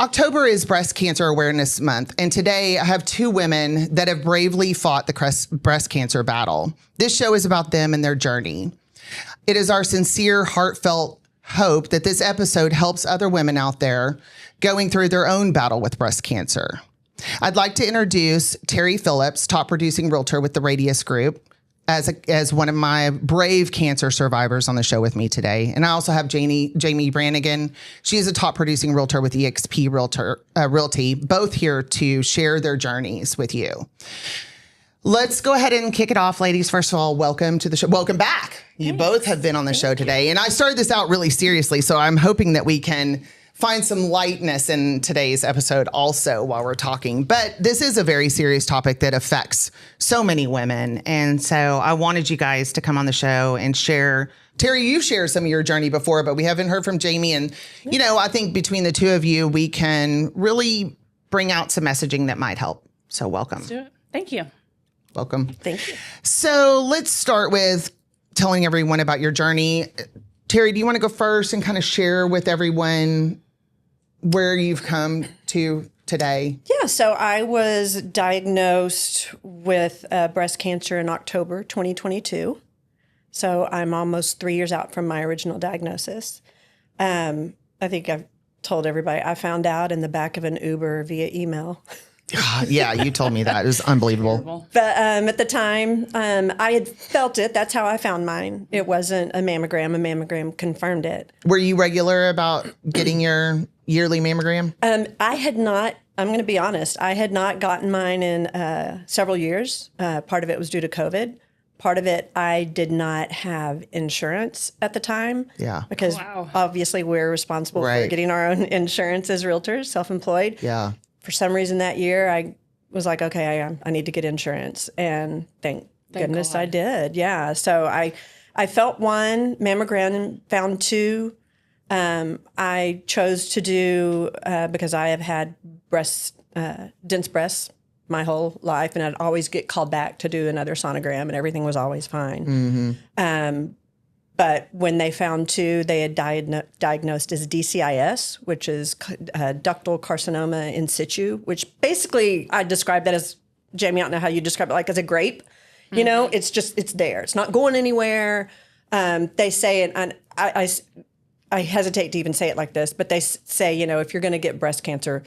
October is Breast Cancer Awareness Month, and today I have two women that have bravely fought the breast cancer battle. This show is about them and their journey. It is our sincere, heartfelt hope that this episode helps other women out there going through their own battle with breast cancer. I'd like to introduce Terri Phillips, top producing realtor with the Radius Group, as one of my brave cancer survivors on the show with me today. And I also have Jamie Brannagan. She is a top producing realtor with EXP Realty, both here to share their journeys with you. Let's go ahead and kick it off, ladies. First of all, welcome to the show. Welcome back. You both have been on the show today. And I started this out really seriously, so I'm hoping that we can find some lightness in today's episode also while we're talking. But this is a very serious topic that affects so many women. And so I wanted you guys to come on the show and share. Terri, you've shared some of your journey before, but we haven't heard from Jamie. And, you know, I think between the two of you, we can really bring out some messaging that might help. So welcome. Let's do it. Thank you. Welcome. Thank you. So let's start with telling everyone about your journey. Terri, do you want to go first and kind of share with everyone where you've come to today? Yeah, so I was diagnosed with breast cancer in October 2022. So I'm almost 3 years out from my original diagnosis. I think I've told everybody I found out in the back of an Uber via email. Yeah, you told me that. It was unbelievable. But at the time, I had felt it. That's how I found mine. It wasn't a mammogram. A mammogram confirmed it. Were you regular about getting your yearly mammogram? I had not, I'm going to be honest, I had not gotten mine in several years. Part of it was due to COVID. Part of it, I did not have insurance at the time. Yeah. Because obviously we're responsible for getting our own insurance as realtors, self-employed. Yeah. For some reason that year, I was like, okay, I need to get insurance. And thank goodness God. I did. Yeah. So I felt one, mammogram found two. I chose to do, because I have had dense breasts my whole life, and I'd always get called back to do another sonogram, and everything was always fine. Mm-hmm. But when they found two, they had diagnosed as DCIS, which is ductal carcinoma in situ, which basically I describe that as, Jamie, I don't know how you describe it, like as a grape. Mm-hmm. You know, it's there. It's not going anywhere. They say, and I hesitate to even say it like this, but they say, you know, if you're going to get breast cancer,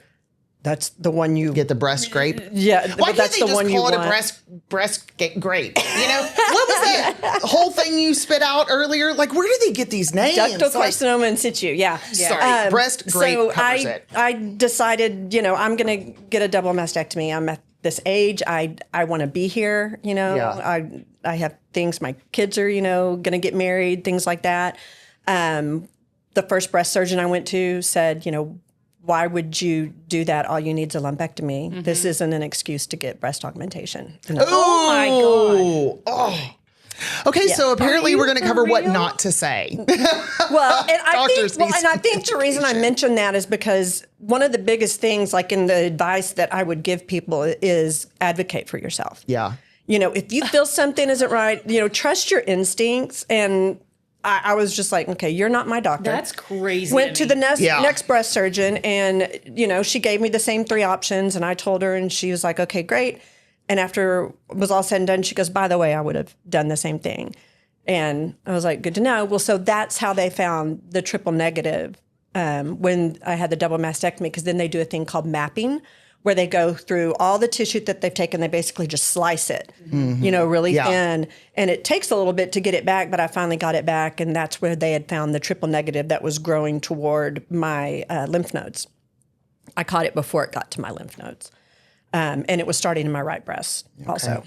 that's the one you get the breast grape. Yeah, why but that's can't they the one just you call it want. a breast grape? You know, what was that whole thing you spit out earlier? Like, where do they get these names? Ductal carcinoma in situ. Yeah. Sorry, breast grape so covers it. I decided, you know, I'm going to get a double mastectomy. I'm at this age. I want to be here. You know, I have things. My kids are, you know, going to get married. Things like that. The first breast surgeon I went to said, you know, why would you do that? All you need is a lumpectomy. Mm-hmm. This isn't an excuse to get breast augmentation. Oh my God. Oh. Okay, so apparently we're going to cover what not to say. Well, and I think the reason I mention that is because one of the biggest things, like in the advice that I would give people, is advocate for yourself. Yeah. You know, if you feel something isn't right, you know, trust your instincts. And I was just like, okay, you're not my doctor. That's crazy. Went to the next breast surgeon, and, you know, she gave me the same three options, and I told her, and she was like, okay, great. And after it was all said and done, she goes, by the way, I would have done the same thing. And I was like, good to know. Well, so that's how they found the triple negative when I had the double mastectomy, because then they do a thing called mapping, where they go through all the tissue that they've taken. They basically just slice it, you know, really thin. And it takes a little bit to get it back, but I finally got it back. And that's where they had found the triple negative that was growing toward my lymph nodes. I caught it before it got to my lymph nodes. And it was starting in my right breast also.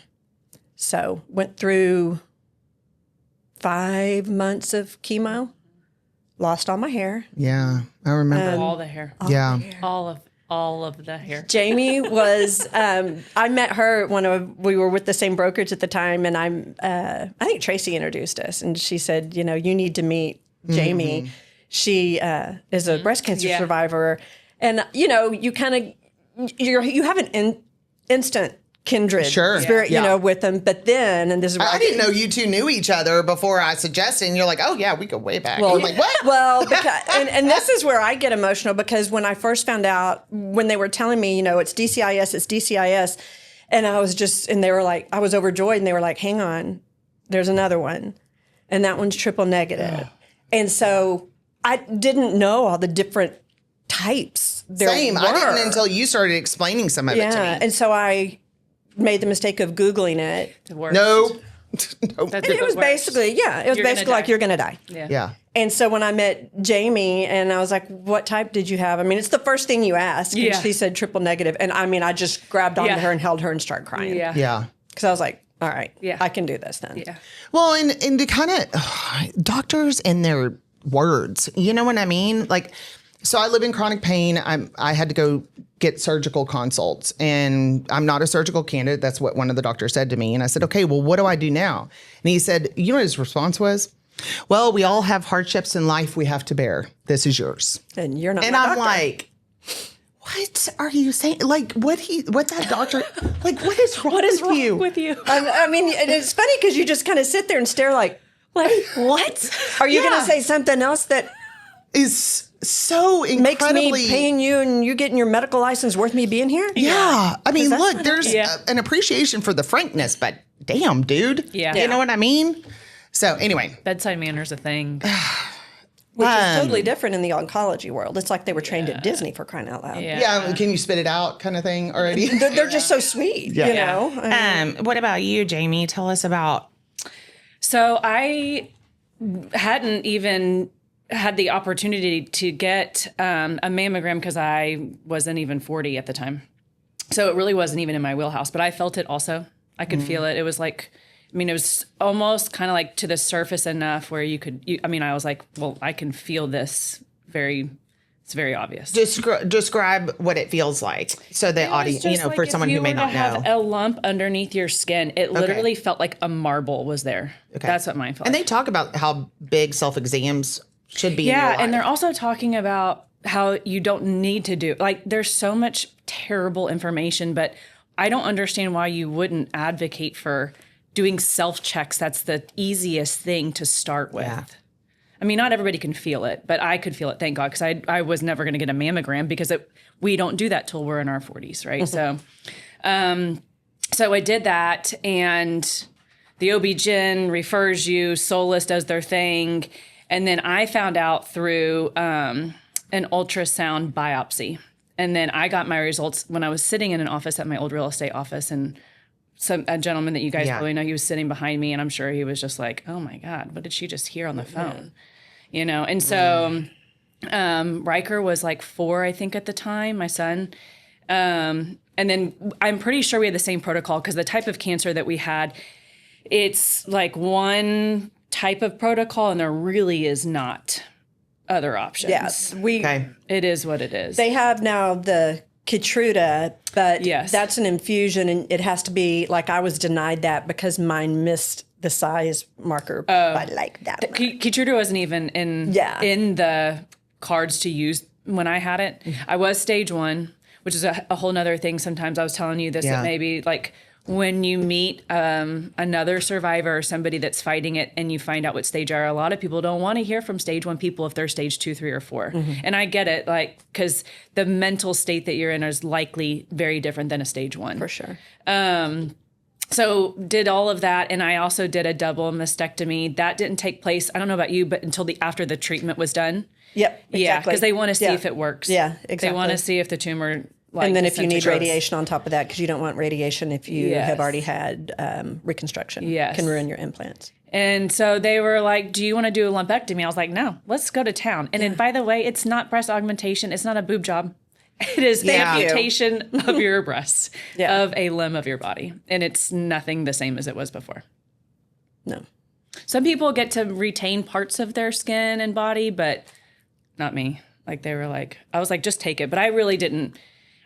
So went through 5 months of chemo, lost all my hair. Yeah, I remember. All the hair. All of the hair. Jamie was, I met her when we were with the same brokerage at the time, and I think Tracy introduced us, and she said, you know, you need to meet Jamie. Mm-hmm. She is a breast cancer survivor, and, you know, you kind of, you have an instant kindred spirit, you know, with them. But then, and this is where I didn't know you two knew each other before I suggested, and you're like, oh yeah, we go way back. Well, I'm like, what? Well, because, and this is where I get emotional, because when I first found out, when they were telling me, you know, it's DCIS, and I was just, and they were like, I was overjoyed, and they were like, hang on, there's another one, and that one's triple negative. And so I didn't know all the different types there Same. were. I didn't until you started explaining some of it to me. And so I made the mistake of Googling it. No. It was basically, like, you're going to die. Yeah. And so when I met Jamie, and I was like, what type did you have? I mean, it's the first thing you ask. And she said triple negative. And I mean, I just grabbed onto her and held her and started crying. Yeah. Because I was like, all right, I can do this then. Yeah. Well, and to kind of, doctors and their words, you know what I mean? Like, so I live in chronic pain. I had to go get surgical consults, and I'm not a surgical candidate. That's what one of the doctors said to me. And I said, okay, well, what do I do now? And he said, you know what his response was? Well, we all have hardships in life we have to bear. This is yours. And you're not And my I'm doctor. like, what are you saying? Like, what that doctor, like, what is wrong with you? I mean, and it's funny because you just kind of sit there and stare like what? Are you going to say something else that is so incredibly... makes me paying you and you getting your medical license worth me being here? Yeah. I mean, look, there's an appreciation for the frankness, but damn, dude. Yeah. You know what I mean? So anyway. Bedside manner's a thing. Which is totally different in the oncology world. It's like they were trained at Disney, for crying out loud. Yeah, can you spit it out kind of thing already? They're just so sweet, you know? What about you, Jamie? Tell us about... So I hadn't even had the opportunity to get a mammogram because I wasn't even 40 at the time. So it really wasn't even in my wheelhouse, but I felt it also. I could feel it. It was like, I mean, it was almost kind of like to the surface enough where I was like, well, I can feel this it's very obvious. Describe what it feels like. So the audience, you know, for someone who may not know. If you were to have a lump underneath your skin, it literally felt like a marble was there. Okay. That's what mine felt like. And they talk about how big self-exams should be in your life. And they're also talking about how you don't need to do, like, there's so much terrible information, but I don't understand why you wouldn't advocate for doing self-checks. That's the easiest thing to start with. Yeah. I mean, not everybody can feel it, but I could feel it, thank God, because I was never going to get a mammogram because we don't do that till we're in our 40s, right? Mm-hmm. So I did that, and the OB-GYN refers you, Solus does their thing, and then I found out through an ultrasound biopsy. And then I got my results when I was sitting in an office at my old real estate office, and a gentleman that you guys probably know, he was sitting behind me, and I'm sure he was just like, oh my God, what did she just hear on the phone? You know? And so Riker was like 4, I think, at the time, my son. And then I'm pretty sure we had the same protocol because the type of cancer that we had, it's like one type of protocol, and there really is not other options. Yes. It is what it is. They have now the Keytruda, but that's an infusion, and it has to be, like, I was denied that because mine missed the size marker by like that. Keytruda wasn't even in the cards to use when I had it. I was stage 1, which is a whole nother thing. Sometimes I was telling you this, that maybe like when you meet another survivor or somebody that's fighting it and you find out what stage are, a lot of people don't want to hear from stage 1 people if they're stage 2, 3, or 4. Mm-hmm. And I get it, like, because the mental state that you're in is likely very different than a stage 1. For sure. So did all of that, and I also did a double mastectomy. That didn't take place, I don't know about you, but until after the treatment was done. Yep, exactly. Yeah, because they want to see if it works. Yeah, exactly. They want to see if the tumor... and then if you need radiation on top of that, because you don't want radiation if you have already had reconstruction. Yes. Can ruin your implants. And so they were like, do you want to do a lumpectomy? I was like, no, let's go to town. And then, by the way, it's not breast augmentation. It's not a boob job. It is the amputation of your breasts, of a limb of your body. And it's nothing the same as it was before. No. Some people get to retain parts of their skin and body, but not me. Like, they were like, I was like, just take it. But I really didn't.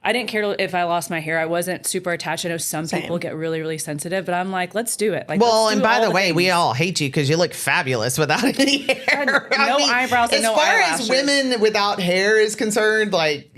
I didn't care if I lost my hair. I wasn't super attached. I know some people get really, really sensitive, but I'm like, let's do it. Like, well, and by the way, we all hate you because you look fabulous without any hair. No eyebrows and no eyelashes. As far as women without hair is concerned, like,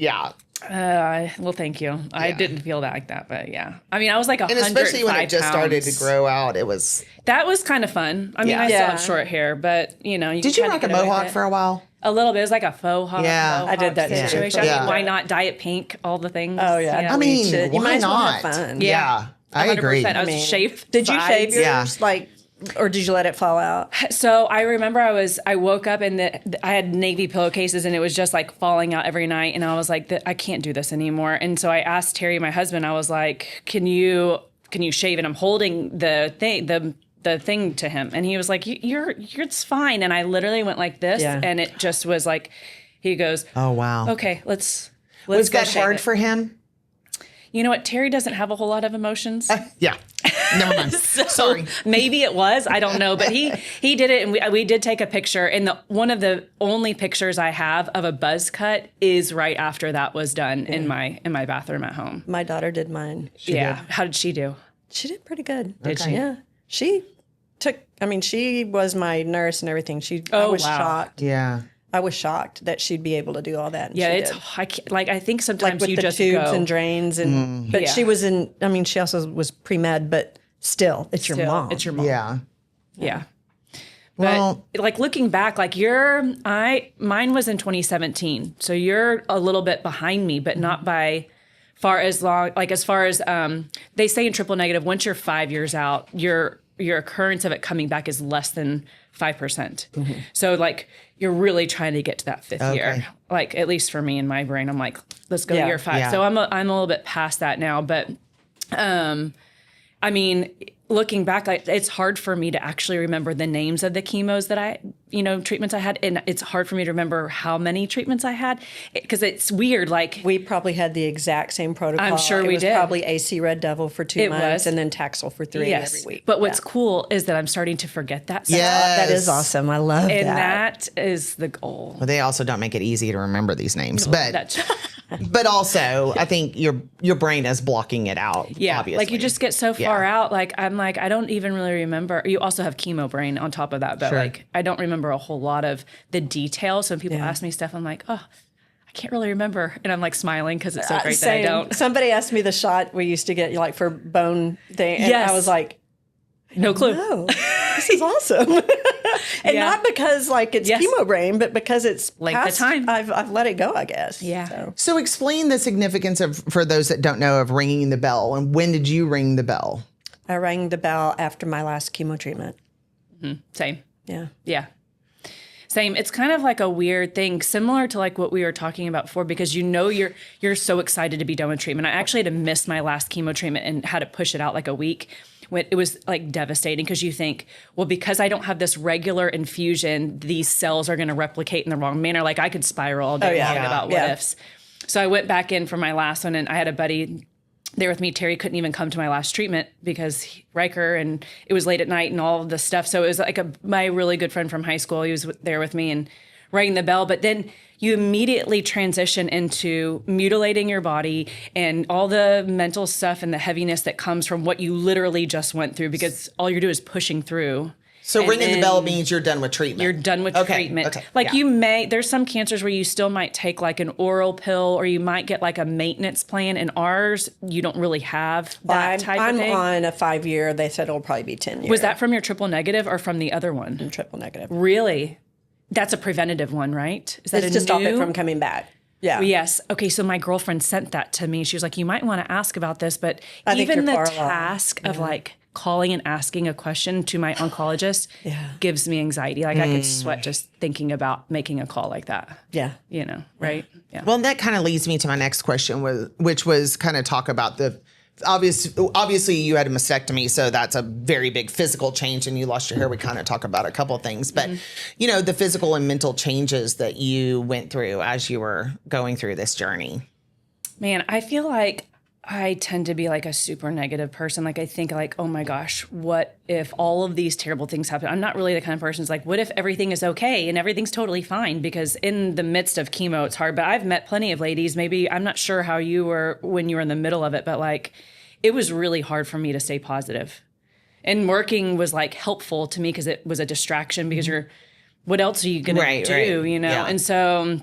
Well, thank you. I didn't feel that like that, but yeah. I mean, I was like 105 And especially when it just started to pounds. grow out, it was. That was kind of fun. I mean, I still have short hair, but you know, Did you rock a mohawk for a while? A little bit. It was like a faux hawk. Yeah. I did that too. situation. Yeah. Why not dye it pink? All the things. Oh, yeah. I mean, You why might as well not? have fun. Yeah, I agree. I was shaved. Did you shave yours? Yeah. Like, or did you let it fall out? So I remember I woke up and I had navy pillowcases and it was just like falling out every night. And I was like, I can't do this anymore. And so I asked Terry, my husband, I was like, can you shave? And I'm holding the thing to him. And he was like, it's fine. And I literally went like this and it just was like, he goes, Oh, wow. okay, let's Was go that shave hard it. for him? You know what? Terry doesn't have a whole lot of emotions. Yeah. Never mind. Sorry. Maybe it was. I don't know. But he did it, and we did take a picture. And one of the only pictures I have of a buzz cut is right after that was done in my bathroom at home. My daughter did mine. How did she do? She did pretty good. Did she? Yeah. She was my nurse and everything. I was shocked. Yeah. I was shocked that she'd be able to do all that. And Yeah, she did. I think sometimes With you the just tubes go. and drains and but Yeah. she was she also was pre-med, but still it's your mom. It's your mom. Yeah. Yeah. Well, But like looking back, like mine was in 2017. So you're a little bit behind me, but not by far as long. Like as far as they say in triple negative, once you're 5 years out, your occurrence of it coming back is less than 5%. So like you're really trying to get to that fifth year. Like at least for me in my brain, I'm like, let's go year 5. Yeah. So I'm a little bit past that now, but I mean, looking back, it's hard for me to actually remember the names of the chemos that treatments I had. And it's hard for me to remember how many treatments I had because it's weird. Like We probably had the exact same protocol. I'm sure it we was did. Probably AC Red Devil for 2 months and then Taxol for 3 every week. But what's cool is that I'm starting to forget that stuff. Yes. That is awesome. I love And that. that is the goal. Well, they also don't make it easy to remember these names. but also, I think Your brain is blocking it out. Yeah, obviously. like you just get so far out. Like I'm like, I don't even really remember. You also have chemo brain on top of that, but like I don't remember a whole lot of the details. So when people ask me stuff, I'm like, oh, I can't really remember, and I'm like smiling because it's so great that I don't. Somebody asked me the shot we used to get like for bone thing, and Yes. I was like, No clue. oh, this is awesome. And not because like it's chemo brain, but because it's Length of time. I've let it go, I guess. Yeah. So explain the significance for those that don't know, of ringing the bell. And when did you ring the bell? I rang the bell after my last chemo treatment. Same. Yeah. Yeah. Same. It's kind of like a weird thing, similar to like what we were talking about before, because you're so excited to be done with treatment. I actually had to miss my last chemo treatment and had to push it out like a week. When it was like devastating because you think, well, because I don't have this regular infusion, these cells are going to replicate in the wrong manner. Like I could spiral all day long about what ifs. So I went back in for my last one, and I had a buddy there with me. Terry couldn't even come to my last treatment because Riker, and it was late at night and all of this stuff. So it was like my really good friend from high school. He was there with me and rang the bell. But then you immediately transition into mutilating your body and all the mental stuff and the heaviness that comes from what you literally just went through, because all you're doing is pushing through. So ringing the bell means you're done with treatment. You're done with treatment. Okay. Like there's some cancers where you still might take like an oral pill, or you might get like a maintenance plan. In ours, you don't really have that type of thing. I'm on a 5-year. They said it'll probably be 10 years. Was that from your triple negative or from the other one? triple negative? Really? That's a preventative one, right? Is that It's to stop it from coming back. Yeah. Yes. Okay. So my girlfriend sent that to me. She was like, you might want to ask about this, but I think even the you're far along. task of like calling and asking a question to my oncologist gives me anxiety. Like I could sweat just thinking about making a call like that. Yeah. You know, right? Yeah. Well, that kind of leads me to my next question, which was kind of talk about the obviously you had a mastectomy, so that's a very big physical change, and you lost your hair. We kind of talk about a couple of things, but the physical and mental changes that you went through as you were going through this journey. Man, I feel like I tend to be like a super negative person. Like I think like, oh my gosh, what if all of these terrible things happen? I'm not really the kind of person who's like, what if everything is okay and everything's totally fine? Because in the midst of chemo, it's hard. But I've met plenty of ladies, maybe I'm not sure how you were when you were in the middle of it, but like it was really hard for me to stay positive. And working was like helpful to me because it was a distraction, because what else are you going to do, you know? Yeah. And so...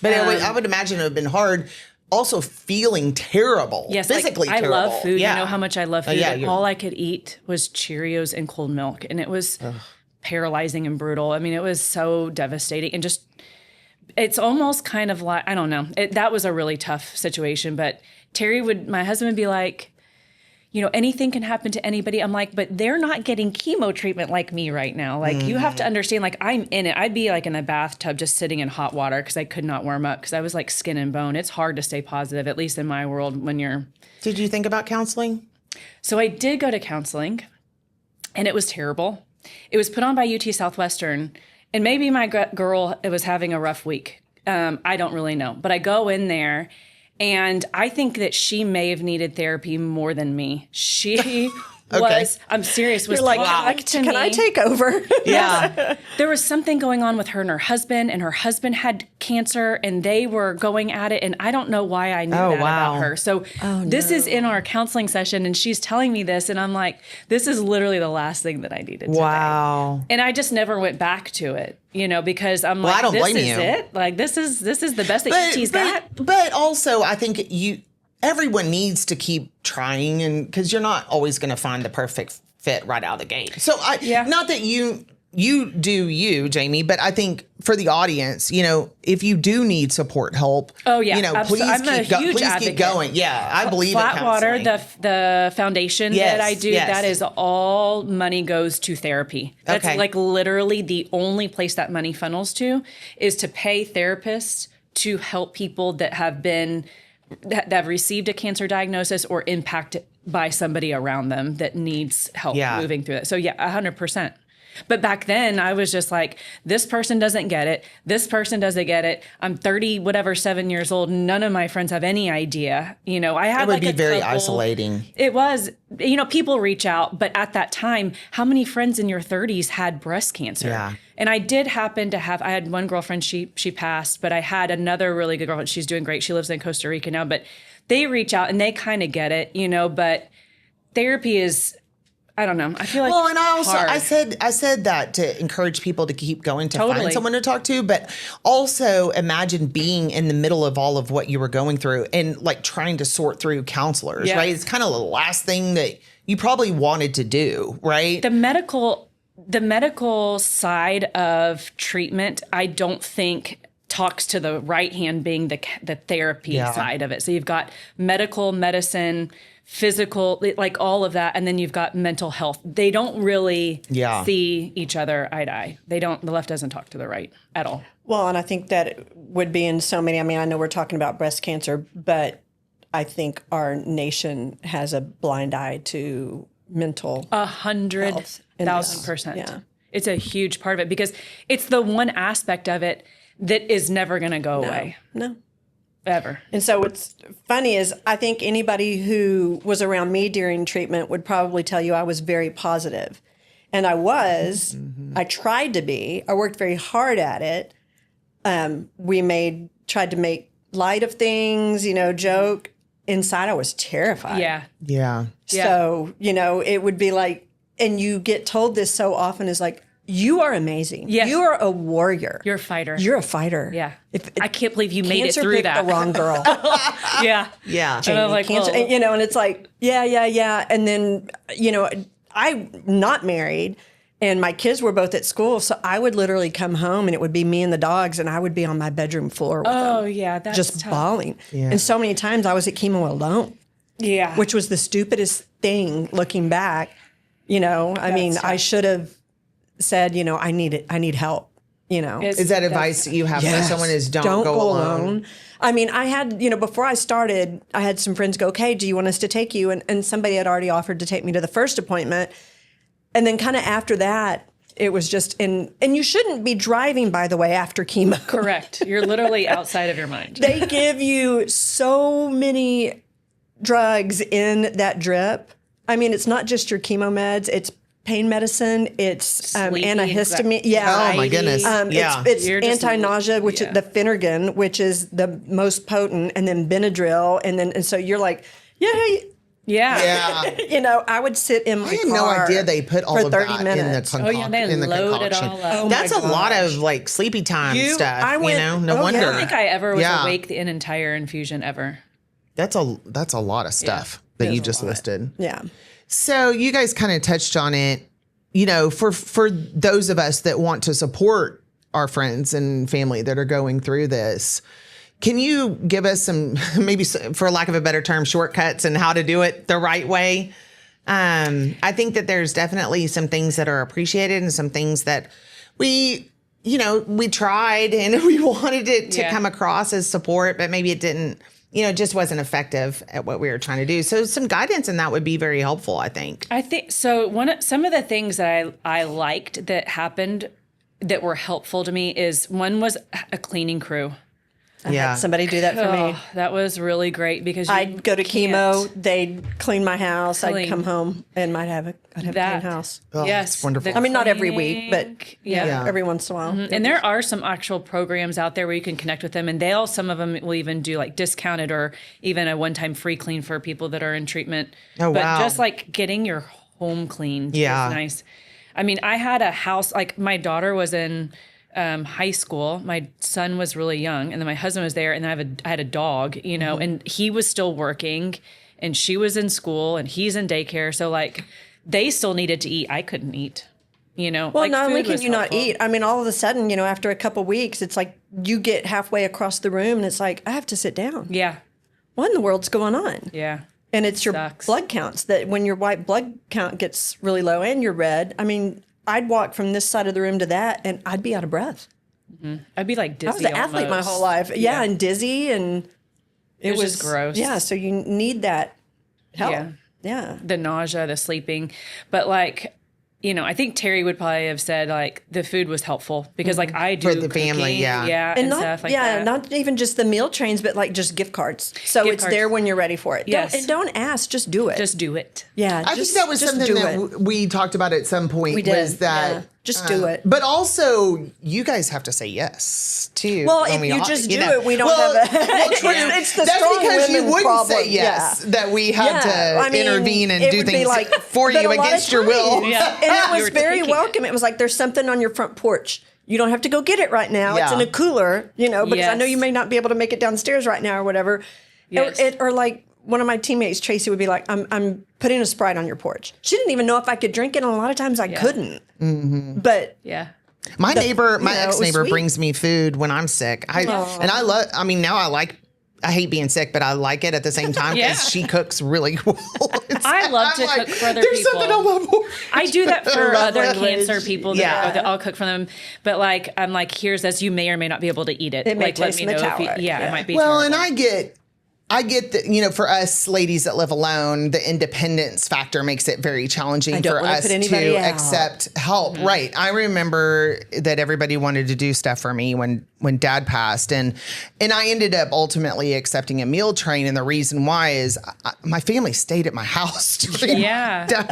But I would imagine it would have been hard also feeling terrible. Yes, physically I terrible. love food. Yeah. You know how much I love food. yeah, and all I could eat was Cheerios and cold milk. And it was paralyzing and brutal. I mean, it was so devastating. And just, it's almost kind of like, I don't know. That was a really tough situation. But my husband would be like, you know, anything can happen to anybody. I'm like, but they're not getting chemo treatment like me right now. Like, you have to understand, like, I'm in it. I'd be like in the bathtub just sitting in hot water because I could not warm up because I was like skin and bone. It's hard to stay positive, at least in my world when you're. Did you think about counseling? So I did go to counseling, and it was terrible. It was put on by UT Southwestern, and maybe my girl was having a rough week. I don't really know. But I go in there, and I think that she may have needed therapy more than me. She was, I'm serious, was You're like, talking to can me. I take over? Yeah. There was something going on with her and her husband had cancer, and they were going at it, and I don't know why I knew that wow. about her. So this is in our counseling session, and she's telling me this, and I'm like, this is literally the last thing that I needed today. Wow. And I just never went back to it, you know, because I'm Well, I like, don't this blame is you. it. Like, this is the best that UT's got. But also, I think everyone needs to keep trying, and because you're not always going to find the perfect fit right out of the gate. So not that you do you, Jamie, but I think for the audience, you know, if you do need support, help. Oh yeah, you know, please I'm a huge please advocate. keep going. Yeah, I believe in Flatwater, counseling. the foundation that I do, yes. that is all money goes to therapy. That's Okay. like literally the only place that money funnels to is to pay therapists to help people that have received a cancer diagnosis or impacted by somebody around them that needs help moving through it. So yeah, 100%. But back then I was just like, this person doesn't get it. This person doesn't get it. I'm 7 years old. None of my friends have any idea. You know, I had It would like be a very couple- isolating. It was, you know, people reach out, but at that time, how many friends in your 30s had breast cancer? Yeah. And I did happen to I had one girlfriend, she passed, but I had another really good girlfriend. She's doing great. She lives in Costa Rica now, but they reach out and they kind of get it, you know, but therapy is, I don't know. I feel like and I also hard. I said that to encourage people to keep going to Totally. find someone to talk to, but also imagine being in the middle of all of what you were going through and like trying to sort through counselors, Yes. right? It's kind of the last thing that you probably wanted to do, right? The medical side of treatment, I don't think talks to the right hand being the therapy side of it. So you've got medical, medicine, physical, like all of that, and then you've got mental health. They don't really see each other eye to eye. The left doesn't talk to the right at all. Well, and I think that it would be in so many, I mean, I know we're talking about breast cancer, but I think our nation has a blind eye to mental 100,000%. Yeah. It's a huge part of it because it's the one aspect of it that is never going to go away. No. Ever. And so what's funny is I think anybody who was around me during treatment would probably tell you I was very positive. And I was. I tried to be. I worked very hard at it. We tried to make light of things, you know, joke. Inside I was terrified. Yeah. Yeah. So, you know, it would be like, and you get told this so often is like, you are amazing. Yes. You are a warrior. You're a fighter. You're a fighter. Yeah. I can't believe you made it Cancer through picked that. the wrong girl. Yeah. Yeah. And I'm like, Cancer, well, and, you know, and it's like, yeah. And then, you know, I'm not married and my kids were both at school. So I would literally come home and it would be me and the dogs and I would be on my bedroom floor with them. Yeah. That's Just tough. bawling. Yeah. And so many times I was at chemo alone. Yeah. Which was the stupidest thing looking back. You know, I mean, I should have said, you know, I need help, you know. Is that advice that you have for someone is don't go alone? I mean, I had, you know, before I started, I had some friends go, okay, do you want us to take you? And somebody had already offered to take me to the first appointment. And then kind of after that, it was just and you shouldn't be driving, by the way, after chemo. Correct. You're literally outside of your mind. They give you so many drugs in that drip. I mean, it's not just your chemo meds, it's pain medicine, it's Sleepy, antihistamine. Yeah. Oh my goodness. It's You're just- anti-nausea, which is the Phenergan, which is the most potent, and then Benadryl, and so you're like, yeah, Yeah. Yeah. I would sit in my car. I had no idea they put all for of 30 that minutes. in the they load it all up. That's a lot of like sleepy time stuff. I went- No wonder. I don't think I ever was Yeah. awake an entire infusion ever. That's a lot of stuff that you just listed. Yeah. So you guys kind of touched on it, for those of us that want to support our friends and family that are going through this. Can you give us some, maybe for lack of a better term, shortcuts and how to do it the right way? I think that there's definitely some things that are appreciated and some things that we tried and we wanted it to come across as support, but maybe it didn't, just wasn't effective at what we were trying to do. So some guidance in that would be very helpful, I think. I think so. Some of the things that I liked that happened that were helpful to me is one was a cleaning crew. I had somebody do that for me. That was really great because I'd go to chemo, they'd clean my house, I'd come home and I'd have a clean house. Oh, yes, it's wonderful. I mean, not every week, but yeah. every once in a while. Mm-hmm. And there are some actual programs out there where you can connect with them, and some of them will even do like discounted or even a one-time free clean for people that are in treatment. Oh, but wow. just like getting your home cleaned is nice. I mean, I had a house, like my daughter was in high school. My son was really young, and then my husband was there, and then I had a dog, and he was still working, and she was in school, and he's in daycare. So like, they still needed to eat. I couldn't eat. Well, like not only food can you not eat, I mean, all of a sudden, after a couple weeks, it's like you get halfway across the room, and it's like I have to sit down. Yeah. What in the world's going on? Yeah. And it's your blood counts that when your white blood count gets really low and you're red. I mean, I'd walk from this side of the room to that, and I'd be out of breath. Mm-hmm. I'd be like dizzy. I was an athlete my whole life. Yeah, and dizzy, and it was just gross. Yeah, so you need that help. Yeah. The nausea, the sleeping. But like, I think Terri would probably have said like the food was helpful because like I do For the family, cooking, yeah. and stuff like that. Not even just the meal trains, but like just gift cards. So Gift it's cards. there when you're ready for it. Yes. Don't ask, just do it. Just do it. Yeah. I think that was something that we talked about at some point. We did. Was that Just do it. But also, you guys have to say yes too. Well, if you just do it, we don't have a. It's the that's strong because you women wouldn't problem. say yes. That we had to intervene and it do would be things like, for but you a lot of against your will. times- Yeah. And it You was were very taking welcome. It was like there's something on your front porch. You don't have to go get it right now. It's Yeah. in a cooler, because I know Yes. you may not be able to make it downstairs right now or whatever. Yes. Or like one of my teammates, Tracy, would be like, I'm putting a Sprite on your porch. She didn't even know if I could drink it, and a lot of times I couldn't. Mm-hmm. But Yeah. My neighbor, my it was ex-neighbor sweet. brings me food when I'm sick. I hate being sick, but I like it at the same time because she cooks really well. I love to cook for other There's people. something on my board. I do that for Love other language. cancer people that I'll cook for them. But like, I'm like, here's this. You may or may not be able to eat it. It may like, let taste me know if metallic. it might be. Well, terrible. and I get that, for us ladies that live alone, the independence factor makes it very challenging don't for wanna us put anybody to out. accept help. Mm-hmm. Right. I remember that everybody wanted to do stuff for me when Dad passed, and I ended up ultimately accepting a meal train. And the reason why is my family stayed at my house during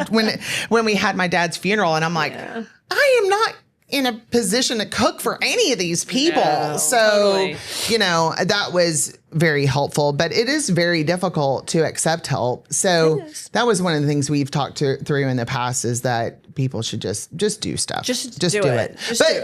when we had my dad's funeral, and I'm like, I am not in a position to cook for any of these people. So, that was very helpful, but it is very difficult to accept help. So that was one of the things we've talked through in the past is that people should just do stuff. Just do it.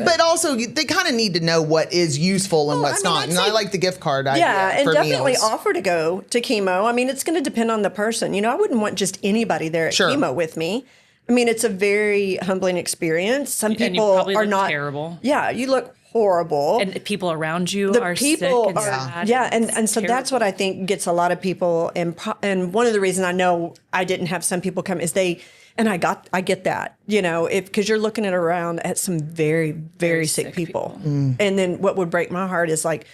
But also they kind of need to know what is useful and what's not. And I like the gift card idea and for definitely meals. offer to go to chemo. I mean, it's going to depend on the person. I wouldn't want just anybody there at chemo with me. I mean, it's a very humbling experience. Some And you people probably are look not terrible. Yeah, you look horrible. And people around you The are people sick and sad. and so that's what I think gets a lot of people. And one of the reasons I know I didn't have some people come is I get that, because you're looking around at some very, very sick people. And then what would break my heart is like,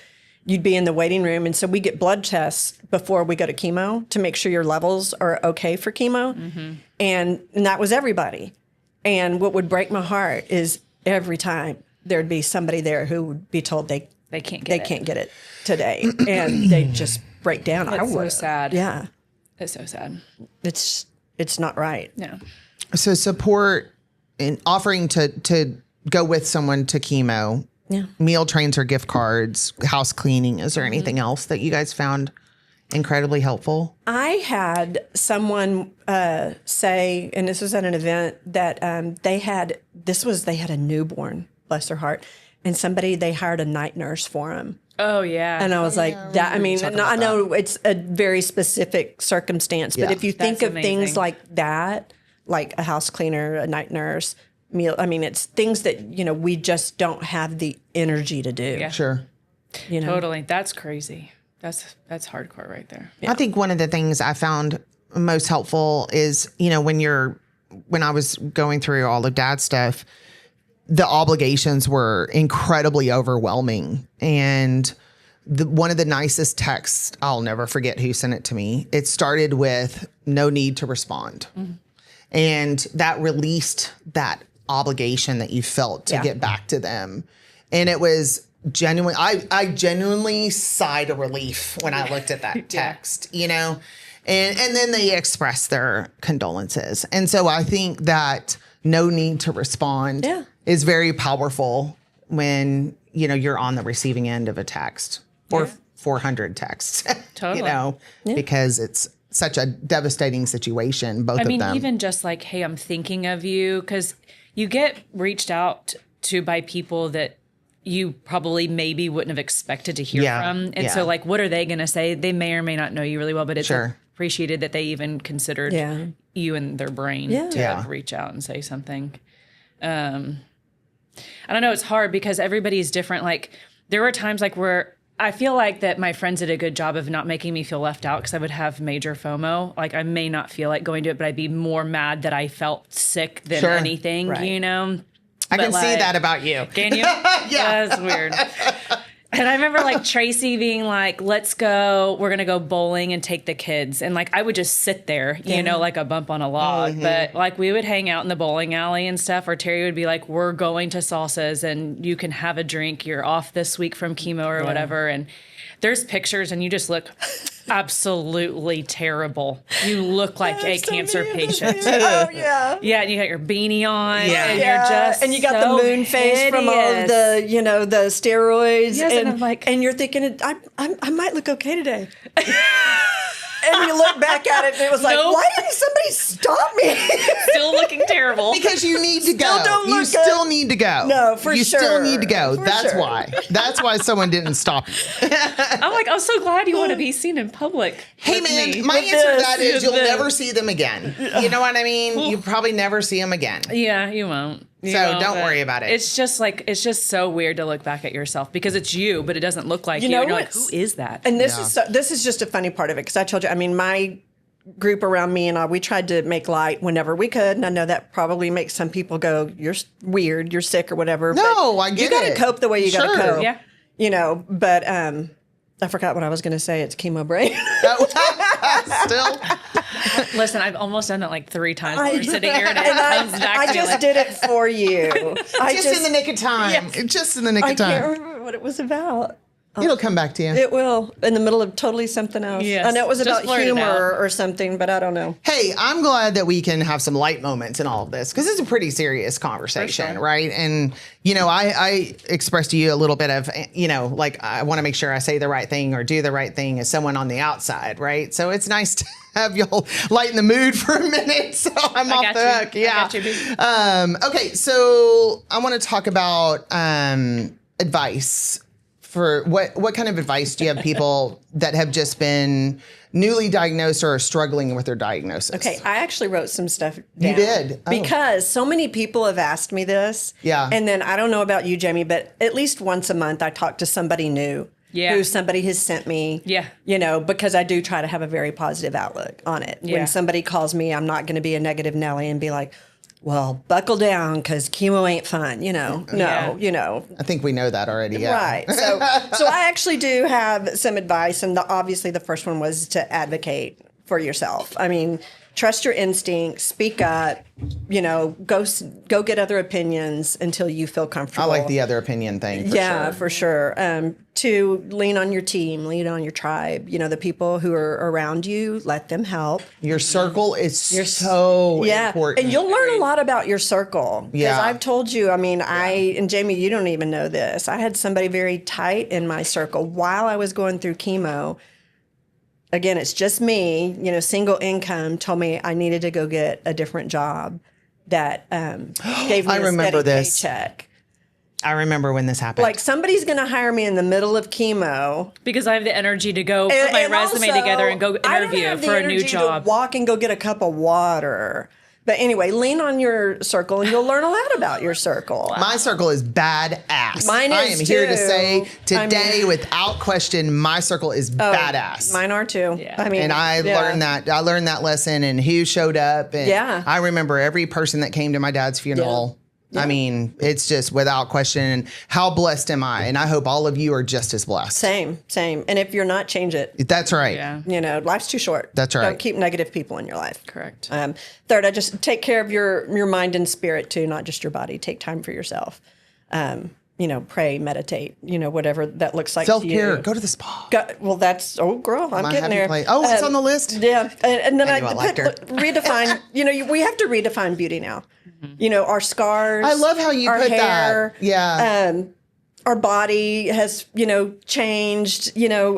you'd be in the waiting room. And so we get blood tests before we go to chemo to make sure your levels are okay for chemo. Mm-hmm. And that was everybody. And what would break my heart is every time there'd be somebody there who would be told they can't get it today. And they just break down. It's so sad. Yeah. It's so sad. It's not right. No. So support and offering to go with someone to chemo. Yeah. Meal trains or gift cards, house cleaning. Is there anything else that you guys found incredibly helpful? I had someone say, and this was at an event, that they had a newborn, bless their heart, and they hired a night nurse for him. Oh yeah. And I was like, that. I mean, I know it's a very specific circumstance, but if you think of things like that, like a house cleaner, a night nurse, meal. I mean, it's things that we just don't have the energy to do. Yeah. Sure. Totally. That's crazy. That's hardcore right there. Yeah. I think one of the things I found most helpful is, when I was going through all of Dad's stuff, the obligations were incredibly overwhelming. And one of the nicest texts, I'll never forget who sent it to me. It started with no need to respond. Mm-hmm. And that released that obligation that you felt to get back to them. And it was genuine. I genuinely sighed a relief when I looked at that text, and then they expressed their condolences. And so I think that no need to respond is very powerful when, you're on the receiving end of a text or 400 texts, totally. Because it's such a devastating situation, both of them. I mean, even just like, hey, I'm thinking of you, because you get reached out to by people that you probably maybe wouldn't have expected to hear from. And so like, what are they going to say? They may or may not know you really well, but it's appreciated that they even considered you in their brain to reach out and say something. I don't know. It's hard because everybody's different. Like there were times like where I feel like that my friends did a good job of not making me feel left out because I would have major FOMO. Like I may not feel like going to it, but I'd be more mad that I felt sick than anything, I But can see that about you. Can you? Yeah. That's weird. And I remember like Tracy being like, let's go, we're going to go bowling and take the kids. And like, I would just sit there, like a bump on a log. Mm-hmm. But like we would hang out in the bowling alley and stuff, or Terri would be like, we're going to Salsa's and you can have a drink. You're off this week from chemo or whatever. And there's pictures and you just look absolutely terrible. You look like a cancer patient. Oh, yeah. Yeah, and you got your beanie on. Yeah. And you're just and you got the moon face from all of the, the steroids. Yes, and I'm like, and you're thinking, I might look okay today. And you look back at it and it was like, why didn't somebody stop me? Still looking terrible. Because you need to go. You still need to go. No, for sure. You still need to go. That's why. That's why someone didn't stop you. I'm like, I'm so glad you want to be seen in public. Hey, man, my answer to that is you'll never see them again. You know what I mean? You probably never see them again. Yeah, you won't. Don't worry about it. It's just so weird to look back at yourself because it's you, but it doesn't look like you. And you're like, who is that? And this is just a funny part of it because I told you, I mean, my group around me and I, we tried to make light whenever we could. And I know that probably makes some people go, you're weird, you're sick or whatever. No, I get it. You got to cope the way you got to cope. Yeah. But I forgot what I was going to say. It's chemo brain. Still. Listen, I've almost done that like 3 times while we're sitting here, and it comes back I to me just like, did it for you. Just in the nick of time. Yeah. Just in the nick of I time. can't remember what it was about. It'll come back to you. It will, in the middle of totally something else. Yes. I know it was Just about blurt it humor out. or something, but I don't know. Hey, I'm glad that we can have some light moments in all of this because it's a pretty serious conversation, right? And, I expressed to you a little bit of, like I want to make sure I say the right thing or do the right thing as someone on the outside, right? So it's nice to have y'all lighten the mood for a minute so I'm off the hook. Yeah. Okay, so I want to talk about advice. For what kind of advice do you have people that have just been newly diagnosed or are struggling with their diagnosis? Okay, I actually wrote some stuff down. You did? Oh. Because so many people have asked me this. Yeah. And then I don't know about you, Jamie, but at least once a month I talk to somebody new. Yeah. Who somebody has sent me. Yeah. Because I do try to have a very positive outlook on it. Yeah. When somebody calls me, I'm not going to be a negative Nelly and be like, well, buckle down because chemo ain't fun, No, I think we know that already. Yeah. Right. So I actually do have some advice, and obviously the first one was to advocate for yourself. I mean, trust your instincts, speak up, go get other opinions until you feel comfortable. I like the other opinion thing. For sure. To lean on your team, lean on your tribe. The people who are around you, let them help. Your circle is so important. And you'll learn a lot about your circle. Because Yeah. I've told you, I mean, and Jamie, you don't even know this. I had somebody very tight in my circle while I was going through chemo. again, it's just me, single income, told me I needed to go get a different job that gave me a steady paycheck. I remember when this happened. Like somebody's going to hire me in the middle of chemo because I have the energy to go put my resume together and go interview for a new job. To walk and go get a cup of water. But anyway, lean on your circle and you'll learn a lot about your circle. My circle is badass. Mine is I am here to too. say today, without question, my circle is badass. Mine are too. Yeah. And I learned that. I learned that lesson and who showed up. And I remember every person that came to my dad's funeral. I mean, it's just without question. And how blessed am I? And I hope all of you are just as blessed. Same. And if you're not, change it. That's right. Yeah. Life's too short. That's right. Don't keep negative people in your life. Correct. Third, I just take care of your mind and spirit too, not just your body. Take time for yourself. Pray, meditate, whatever that looks like. Self-care, to you. go to the spa. Girl, I'm getting there. Oh, it's on the list? Yeah. And then I redefine, we have to redefine beauty now. Our scars. I love how you our put hair, that. Yeah. Our body has, changed,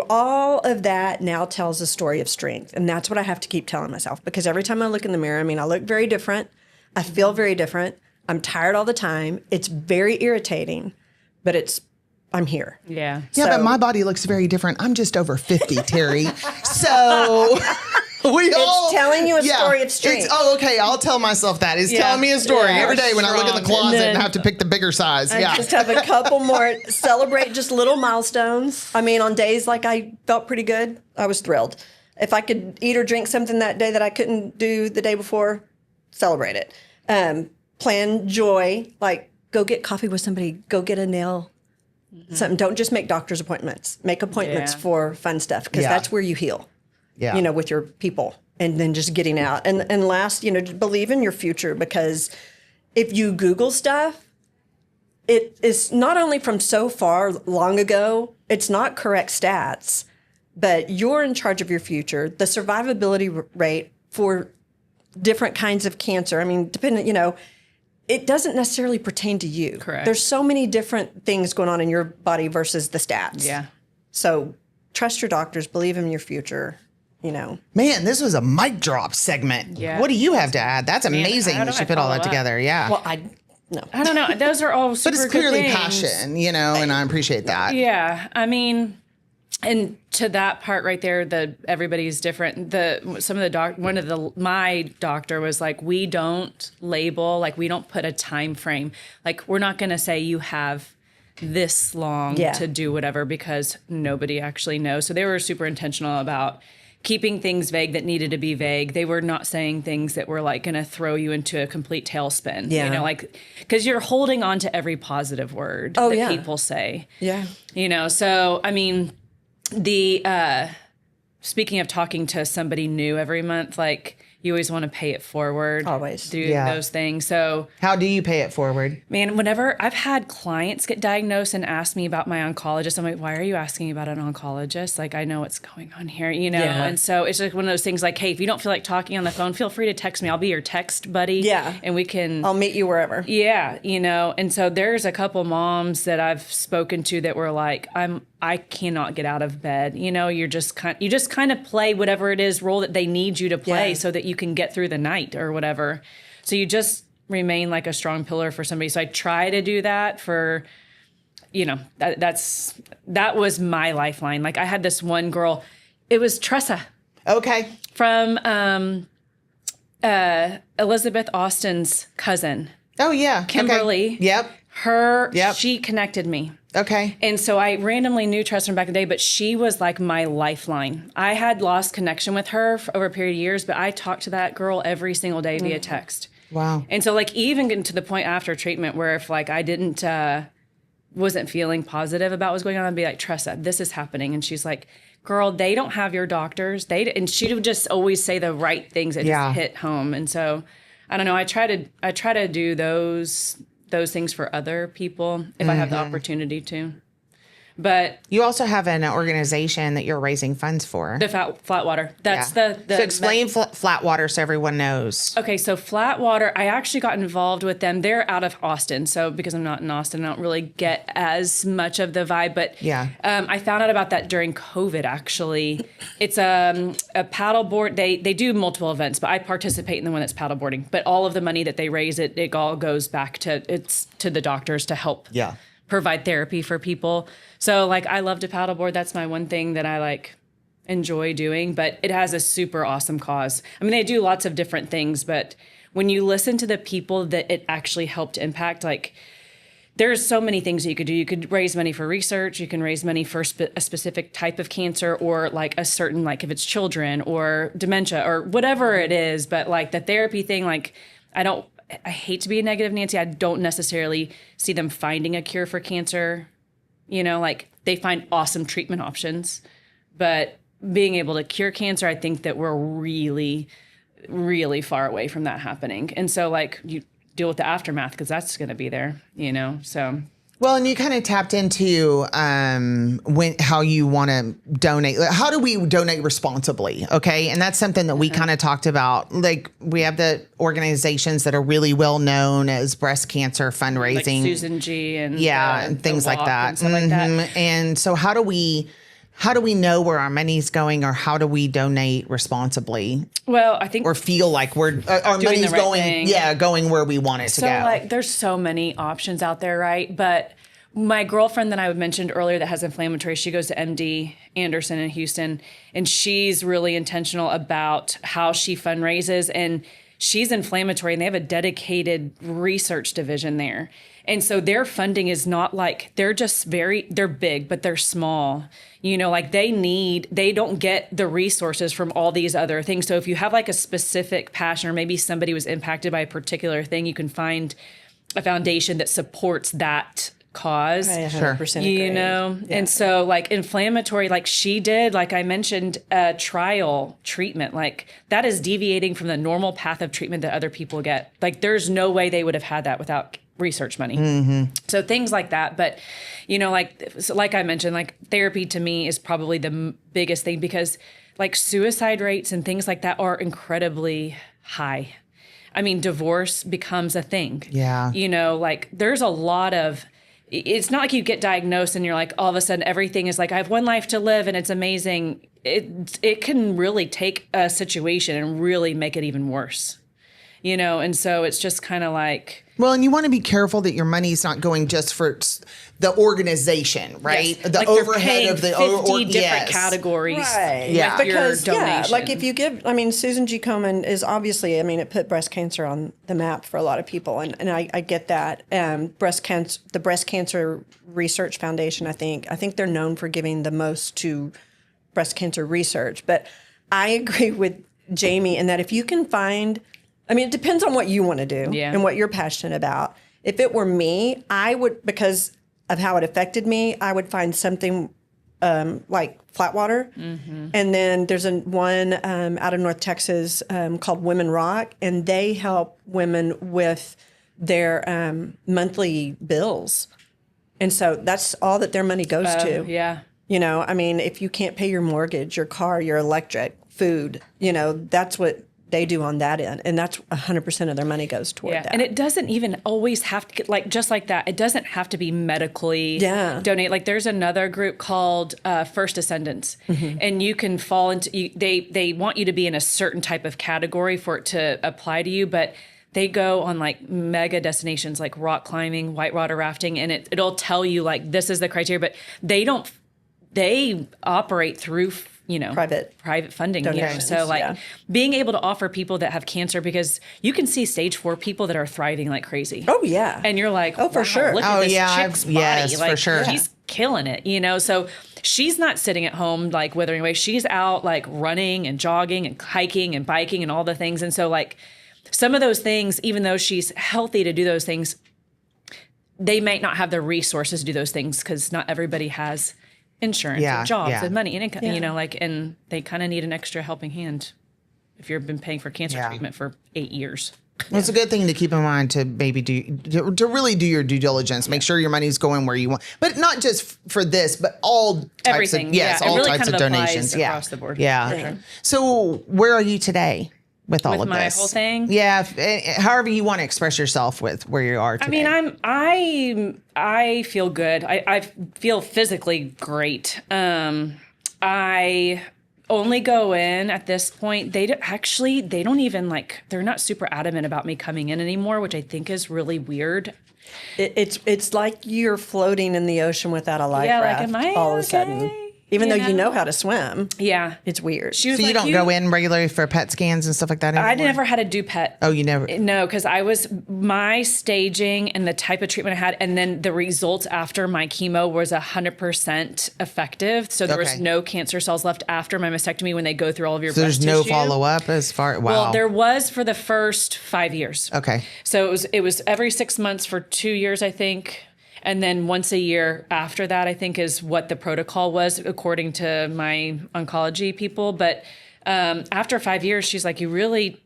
all of that now tells a story of strength. And that's what I have to keep telling myself because every time I look in the mirror, I look very different. I feel very different. I'm tired all the time. It's very irritating, but I'm here. Yeah. Yeah, but my body looks very different. I'm just over 50, Terri. So it's telling you a story of strength. Okay. I'll tell myself that. It's telling me a story every day when I look in the closet and have to pick the bigger size. I just have a couple more. Celebrate just little milestones. On days like I felt pretty good, I was thrilled. If I could eat or drink something that day that I couldn't do the day before, celebrate it. Plan joy, like go get coffee with somebody, go get a nail. Something. Don't just make doctor's appointments. Make appointments for fun stuff because that's where you heal. Yeah. With your people, and then just getting out. And last, believe in your future because if you Google stuff, it is not only from so far long ago. It's not correct stats, but you're in charge of your future. The survivability rate for different kinds of cancer. Depending, it doesn't necessarily pertain to you. Correct. There's so many different things going on in your body versus the stats. Yeah. So trust your doctors, believe in your future, Man, this was a mic drop segment. Yeah. What do you have to add? That's amazing that you put all that together. Yeah. Well, no. I don't know. Those are all super but it's clearly passion, and I appreciate that. Yeah. And to that part right there, everybody's different. My doctor was like, we don't label, like we don't put a time frame. Like we're not going to say you have this long to do whatever because nobody actually knows. So they were super intentional about keeping things vague that needed to be vague. They were not saying things that were like going to throw you into a complete tailspin. Yeah. Because you're holding on to every positive word that people say. Yeah. So speaking of talking to somebody new every month, like you always want to pay it forward. Always. Do those things. So how do you pay it forward? Man, whenever I've had clients get diagnosed and ask me about my oncologist, I'm like, why are you asking about an oncologist? Like, I know what's going on here, Yeah. And so it's like one of those things like, hey, if you don't feel like talking on the phone, feel free to text me. I'll be your text buddy. Yeah. And I'll meet you wherever. Yeah. And so there's a couple moms that I've spoken to that were like, I cannot get out of bed. You just kind of play whatever it is role that they need you to play so that you can get through the night or whatever. So you just remain like a strong pillar for somebody. So I try to do that for, that was my lifeline. Like I had this one girl, it was Tressa. Okay. From Elizabeth Austin's cousin. Oh yeah. Kimberly. Okay. Yep. She connected me. Okay. And so I randomly knew Tressa from back in the day, but she was like my lifeline. I had lost connection with her for over a period of years, but I talked to that girl every single day via text. Wow. And so like even getting to the point after treatment where if like I wasn't feeling positive about what's going on, I'd be like, Tressa, this is happening. And she's like, girl, they don't have your doctors. And she would just always say the right things that just hit home. And so I don't know. I try to do those things for other people if I have the opportunity to. But you also have an organization that you're raising funds for. The Flatwater. That's Yeah. the So explain Flatwater so everyone knows. Okay, so Flatwater, I actually got involved with them. They're out of Austin, so because I'm not in Austin, I don't really get as much of the vibe. But I found out about that during COVID. Actually, it's a paddleboard. They do multiple events, but I participate in the one that's paddleboarding. But all of the money that they raise, it all goes back to the doctors to help. Yeah. Provide therapy for people. So like I love to paddleboard. That's my one thing that I like enjoy doing, but it has a super awesome cause. I mean, they do lots of different things, but when you listen to the people that it actually helped impact, like there's so many things that you could do. You could raise money for research. You can raise money for a specific type of cancer or like a certain, like if it's children or dementia or whatever it is. But like the therapy thing, like I hate to be a negative Nancy. I don't necessarily see them finding a cure for cancer. You know, like they find awesome treatment options, but being able to cure cancer, I think that we're really, really far away from that happening. And so like you deal with the aftermath because that's going to be there, you know, so. Well, and you kind of tapped into how you want to donate. How do we donate responsibly? Okay. And that's something that we kind of talked about. Like we have the organizations that are really well known as breast cancer fundraising. Like Susan G. and and things like that. And stuff like that. And so how do we know where our money's going, or how do we donate responsibly? Well, I think, or feel like our money's going, going where we want it to go. So like, there's so many options out there, right? But my girlfriend that I mentioned earlier that has inflammatory, she goes to MD Anderson in Houston, and she's really intentional about how she fundraises, and she's inflammatory, and they have a dedicated research division there. And so their funding is not like, they're big, but they're small. You know, like they don't get the resources from all these other things. So if you have like a specific passion, or maybe somebody was impacted by a particular thing, you can find a foundation that supports that cause. I 100% agree. You know? Yeah. And so like inflammatory, like she did, like I mentioned, trial treatment, like that is deviating from the normal path of treatment that other people get. Like there's no way they would have had that without research money. Mm-hmm. So things like that. But, you know, like I mentioned, like therapy to me is probably the biggest thing, because like suicide rates and things like that are incredibly high. I mean, divorce becomes a thing. Yeah. You know, like there's a lot of, it's not like you get diagnosed and you're like, all of a sudden everything is like, I have one life to live and it's amazing. It can really take a situation and really make it even worse. You know, and so it's just kind of like. Well, and you want to be careful that your money's not going just for the organization, right? Yes. The like overhead of the 50 different categories. Right. Yeah. With Because, your donation. like if you give, I mean, Susan G. Komen is obviously, I mean, it put breast cancer on the map for a lot of people. And I get that. The Breast Cancer Research Foundation, I think they're known for giving the most to breast cancer research. But I agree with Jamie in that if you can find, I mean, it depends on what you want to do and what you're passionate about. If it were me, I would, because of how it affected me, I would find something like Flatwater. Mm-hmm. And then there's one out of North Texas called Women Rock, and they help women with their monthly bills. And so that's all that their money goes to. Yeah. You know, I mean, if you can't pay your mortgage, your car, your electric, food, you know, that's what they do on that end. And that's 100% of their money goes toward that. And it doesn't even always have to, like, just like that, it doesn't have to be medically donate. Like there's another group called First Ascendants, and you can fall into, they want you to be in a certain type of category for it to apply to you, but they go on like mega destinations like rock climbing, whitewater rafting, and it'll tell you like, this is the criteria, but they operate through, you know, private funding. You know? So like being able to offer people that have cancer, because you can see stage 4 people that are thriving like crazy. Oh yeah. And you're like, oh, for sure. Look at this chick's body. Yes, like, for sure. She's killing it, you know? So she's not sitting at home like withering away. She's out like running and jogging and hiking and biking and all the things. And so like some of those things, even though she's healthy to do those things, they might not have the resources to do those things because not everybody has insurance and jobs and money and income, you know, like, and they kind of need an extra helping hand if you've been paying for cancer treatment for 8 years. Well, it's a good thing to keep in mind to maybe to really do your due diligence. Make sure your money's going where you want, but not just for this, but all types Everything. of all really types kind of donations. across the board. Yeah. Sure. So where are you today with all of my this? whole thing? Yeah. However you want to express yourself with where you are today. I mean, I feel good. I feel physically great. I only go in at this point. They don't even they're not super adamant about me coming in anymore, which I think is really weird. It's like you're floating in the ocean without a life raft am I all of a okay? sudden. Even though you know how to swim. Yeah. It's weird. She was so you don't go in regularly for PET scans and stuff like that anymore? I never had to do PET. Oh, you never? No, because my staging and the type of treatment I had, and then the results after my chemo was 100% effective. So there was no cancer cells left after my mastectomy when they go through all of your breast tissue. So there's no follow-up as far? Wow. Well, there was for the first 5 years. Okay. So it was every 6 months for 2 years, I think. And then once a year after that, I think, is what the protocol was, according to my oncology people. But after 5 years, she's like, you really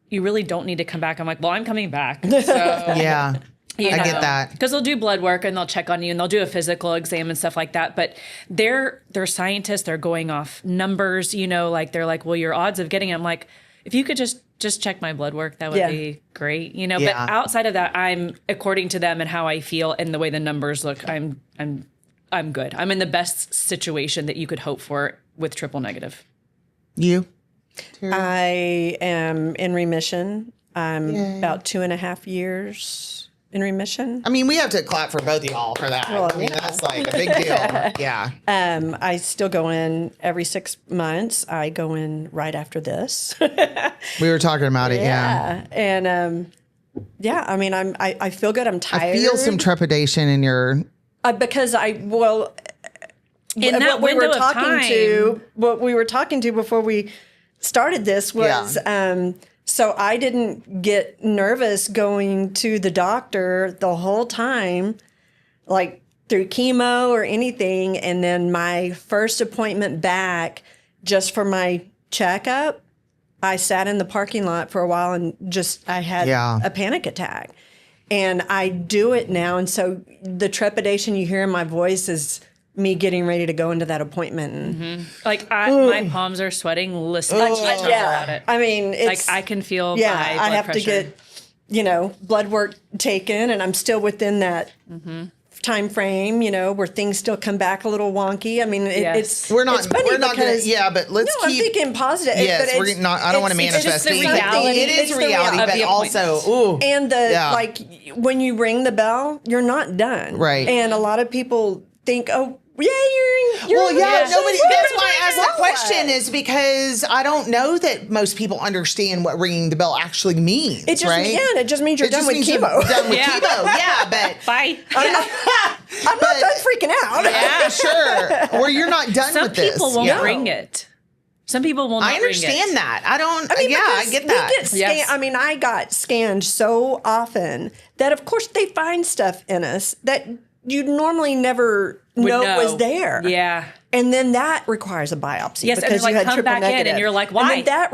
don't need to come back. I'm like, well, I'm coming back. So, yeah. I get that. Because they'll do blood work and they'll check on you and they'll do a physical exam and stuff like that. But they're scientists. They're going off numbers, they're like, well, your odds of getting it. I'm like, if you could just check my blood work, that would be great, But outside of that, I'm, according to them and how I feel and the way the numbers look, I'm good. I'm in the best situation that you could hope for with triple negative. You? Terri? I am in remission. I'm about 2.5 years in remission. I mean, we have to clap for both of y'all for that. Well, that's like a big deal. Yeah. I still go in every 6 months. I go in right after this. We were talking about it. Yeah. And I mean, I feel good. I'm tired. I feel some trepidation in your. Because in that what we were window of talking time, to, what we were talking to before we started this was. So I didn't get nervous going to the doctor the whole time, like through chemo or anything. And then my first appointment back, just for my checkup, I sat in the parking lot for a while and I had a panic attack. And I do it now. And so the trepidation you hear in my voice is me getting ready to go into that appointment. And, my palms are sweating listening to you talk about it. I mean, it's I can feel my blood I have pressure. to get, blood work taken, and I'm still within that time frame, where things still come back a little wonky. I mean, it's we're not it's funny we're not because, gonna, but let's I'm keep thinking positive. Yes, but we're not. I don't want to manifest the anything. reality. It is It's the reality, reality but of the also, and when you ring the bell, you're not done, right? And a lot of people think, oh. Yeah, you're well, yeah, nobody. That's why I asked that What? question, is because I don't know that most people understand what ringing the bell actually means. It just, right? Yeah, it just means you're done with chemo. Done with chemo, yeah, but Bye. I'm not done freaking out. yeah, sure. Or you're not done Some with this. people won't yeah. ring it. Some people will not I understand ring it. that. I don't. I mean, I get that. Yes. I mean, I got scanned so often that, of course, they find stuff in us that you'd normally never know was there. Yeah. And then that requires a biopsy. Yes, and because they're you like, had come triple back in, negative. and you're like, why? And then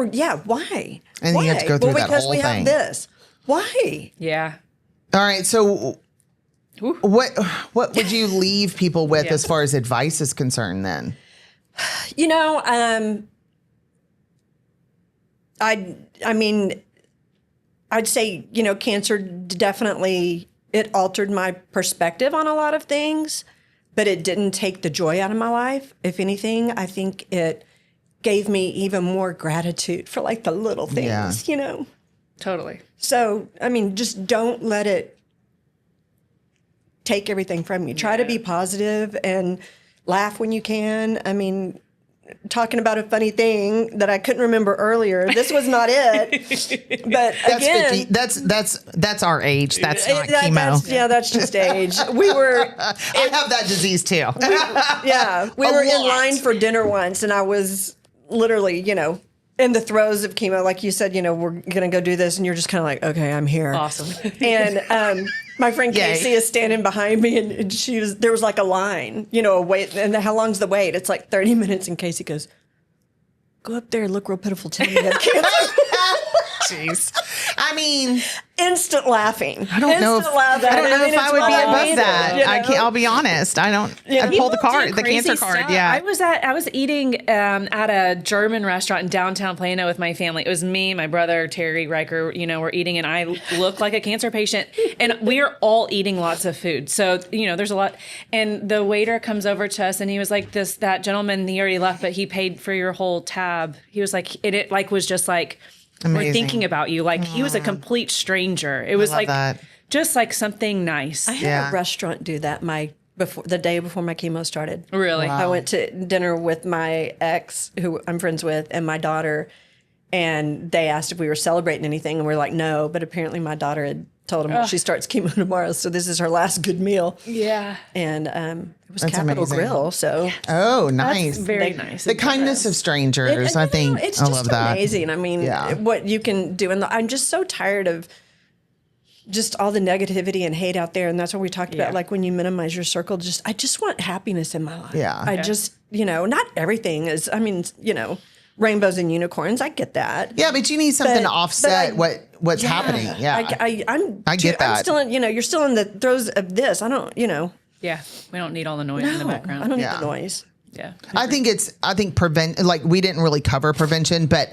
why? And why? you have to go through that because whole we thing. have this. Why? Yeah. All right, so what would you leave people with as far as advice is concerned then? I mean, I'd say, cancer definitely, it altered my perspective on a lot of things, but it didn't take the joy out of my life. If anything, I think it gave me even more gratitude for like the little things, Totally. So, I mean, just don't let it take everything from you. Try to be positive and laugh when you can. I mean, talking about a funny thing that I couldn't remember earlier. This was not it. But again, 50. That's our age. That's not chemo. That's just age. We were. I have that disease too. We were in line for dinner once, and I was literally, in the throes of chemo, like you said, we're gonna go do this, and you're just kind of like, okay, I'm here. Awesome. And my friend Casey is standing behind me, and there was like a line, a wait, and how long's the wait? It's like 30 minutes, and Casey goes, "Go up there and look real pitiful. Tell me you have cancer." Jeez. I mean, instant laughing. I don't know if I would be above that. You know? I can't. I'll be honest. I don't. I pulled the card, the cancer card. Stuff. Yeah. I was eating at a German restaurant in downtown Plano with my family. It was me, my brother, Terry Riker. We're eating, and I look like a cancer patient, and we are all eating lots of food. So there's a lot. And the waiter comes over to us, and he was like, that gentleman, he already left, but he paid for your whole tab. He was like, it like was just like. Amazing. We're thinking about you. Like he was a complete stranger. It was like that. Just like something nice. I had a restaurant do that the day before my chemo started. Really? Wow. I went to dinner with my ex, who I'm friends with, and my daughter, and they asked if we were celebrating anything, and we were like, no. But apparently my daughter had told them she starts chemo tomorrow, so this is her last good meal. Yeah. And it was That's Capital amazing. Grill, so Oh, nice. Very nice. The kindness of strangers. I think it's I just love that. amazing. I mean, what you can do, and I'm just so tired of just all the negativity and hate out there, and that's what we talked about. Like when you minimize your circle, I just want happiness in my life. Yeah. I just not everything is. I mean, rainbows and unicorns. I get that. Yeah, but you need something to offset what's happening. Yeah, I get that. I'm still in. You're still in the throes of this. I don't. Yeah, we don't need all the noise in the background. I don't need the noise. Yeah, I think prevent. Like we didn't really cover prevention, but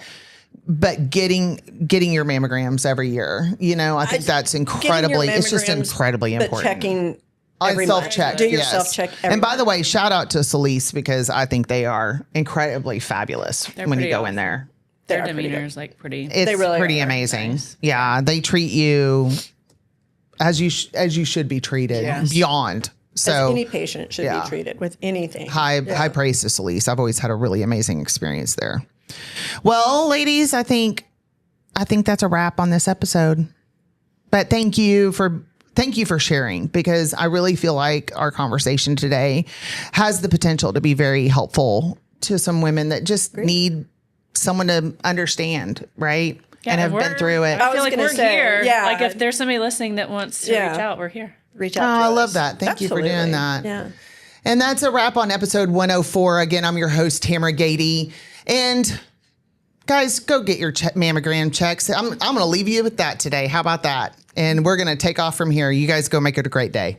getting your mammograms every year. I think that's incredibly. It's just incredibly important. Checking. Self-check. Do your self-check. And by the way, shout out to Celise because I think they are incredibly fabulous when you go in there. Their demeanor is like pretty. It's really pretty are. amazing. Nice. Yeah, they treat you as you should be treated beyond. So As any patient should be treated with anything. high praise to Celise. I've always had a really amazing experience there. Well, ladies, I think that's a wrap on this episode. But thank you for sharing, because I really feel like our conversation today has the potential to be very helpful to some women that just need someone to understand, right? Yeah, and have been through it. I feel like we're here. Yeah. Like if there's somebody listening that wants to reach out, we're here. Reach out Oh, to I us. love that. Thank you for doing that. Yeah. And that's a wrap on episode 104. Again, I'm your host, Tamera Gaede. And guys, go get your mammogram checks. I'm going to leave you with that today. How about that? And we're going to take off from here. You guys go make it a great day.